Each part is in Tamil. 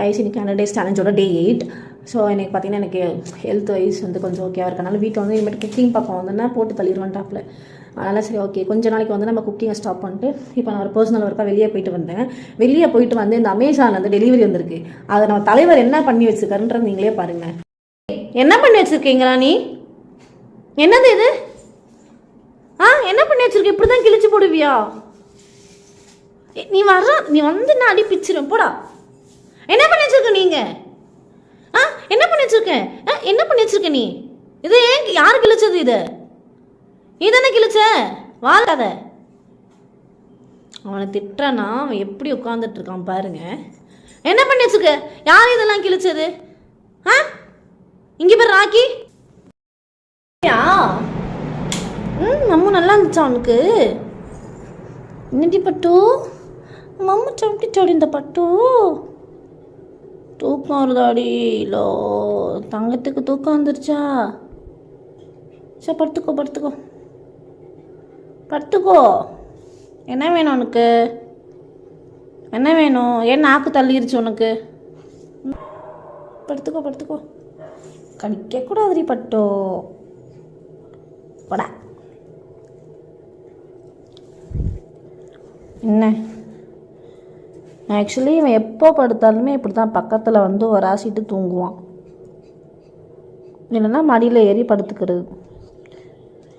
ஐசினிக் 100 days சேலஞ்சோட டே 8. ஸோ எனக்கு பார்த்தீங்கன்னா எனக்கு ஹெல்த் வைஸ் வந்து கொஞ்சம் ஓகேவாக இருக்கனால வீட்டில் வந்து இனிமேட்டு குக்கிங் பக்கம் வந்துன்னா போட்டு தள்ளிடுவேன் டாப்பில். அதனால் சரி ஓகே கொஞ்ச நாளைக்கு வந்து நம்ம குக்கிங்கை ஸ்டாப் பண்ணிட்டு இப்போ நான் ஒரு பர்சனல் ஒர்க்காக வெளியே போயிட்டு வந்தேன். வெளியே போயிட்டு வந்து இந்த அமேசான் வந்து டெலிவரி வந்திருக்கு. அதை நம்ம தலைவர் என்ன பண்ணி வச்சுருக்காருன்றது நீங்களே பாருங்கள். என்ன பண்ணி வச்சுருக்கீங்களா நீ? என்னது இது? என்ன பண்ணி வச்சுருக்க? இப்படி தான் கிழிச்சு போடுவியா? நீ வந்து நான் அடி பிச்சிரும் போடா. என்ன பண்ணி வச்சிருக்க நீங்க? என்ன பண்ணி வச்சிருக்க? என்ன பண்ணி வச்சிருக்க நீ? இது ஏன் யாரு கிழிச்சது? இது தானே கிழிச்ச? வாழ்க்காத. அவனை திட்டுறானா அவன் எப்படி உட்காந்துட்டு இருக்கான் பாருங்க. என்ன பண்ணி வச்சிருக்க? யார் இதெல்லாம் கிழிச்சது? இங்க பேர் ராக்கி நம்ம நல்லா இருந்துச்சா அவனுக்கு? இன்னடி பட்டு மம்மு சம்பிச்சோடி இந்த பட்டு தூக்கம் வருதாடி? லோ தங்கத்துக்கு தூக்கம் வந்துருச்சா? சரி படுத்துக்கோ. என்ன வேணும் உனக்கு? என்ன வேணும்? ஏன் நாக்கு தள்ளிருச்சு உனக்கு? படுத்துக்கோ. கடிக்கக்கூடாதுடி பட்டோ. படா என்ன ஆக்சுவலி இவன் எப்போ படுத்தாலுமே இப்படி தான் பக்கத்தில் வந்து ஒரு ஆசிட்டு தூங்குவான். இல்லைன்னா மடியில் ஏறி படுத்துக்கிறது,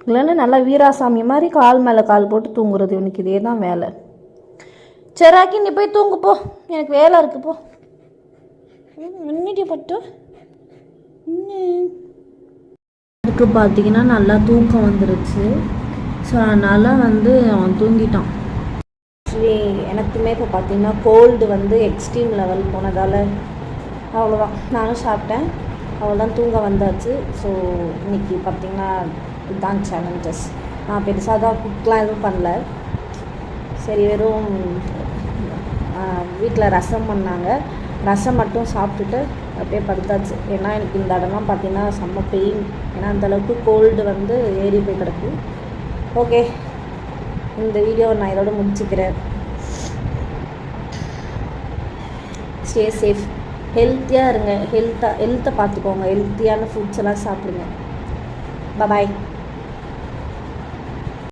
இல்லைன்னா நல்லா வீராசாமி மாதிரி கால் மேலே கால் போட்டு தூங்குறது. இவனுக்கு இதே தான் வேலை. சராக்கி நீ போய் தூங்கு போ, எனக்கு வேலை இருக்கு போ. இன்னிட்டு பட்டு அதுக்கு பார்த்தீங்கன்னா நல்லா தூக்கம் வந்துருச்சு. ஸோ அதனால் வந்து அவன் தூங்கிட்டான். ஆக்சுவலி எனக்குமே இப்போ பார்த்தீங்கன்னா கோல்டு வந்து எக்ஸ்ட்ரீம் லெவல் போனதால் அவ்வளோதான். நானும் சாப்பிட்டேன், அவ்வளோதான் தூங்க வந்தாச்சு. ஸோ இன்றைக்கி பார்த்திங்கன்னா இதுதான் சேலஞ்சஸ். நான் பெருசாக தான் குக்லாம் எதுவும் பண்ணல. சரி வெறும் வீட்டில் ரசம் பண்ணாங்க, ரசம் மட்டும் சாப்பிட்டுட்டு அப்படியே படுத்தாச்சு. ஏன்னா எனக்கு இந்த இடம்லாம் பார்த்திங்கன்னா செம்ம பெயின். ஏன்னா அந்தளவுக்கு கோல்டு வந்து ஏறி போய் கிடக்கு. ஓகே, இந்த வீடியோவை நான் இதோட முடிச்சுக்கிறேன். ஸ்டே சேஃப், ஹெல்த்தியாக இருங்க, ஹெல்த்தை பார்த்துக்கோங்க, ஹெல்த்தியான ஃபுட்ஸ் எல்லாம் சாப்பிடுங்க. பாய்.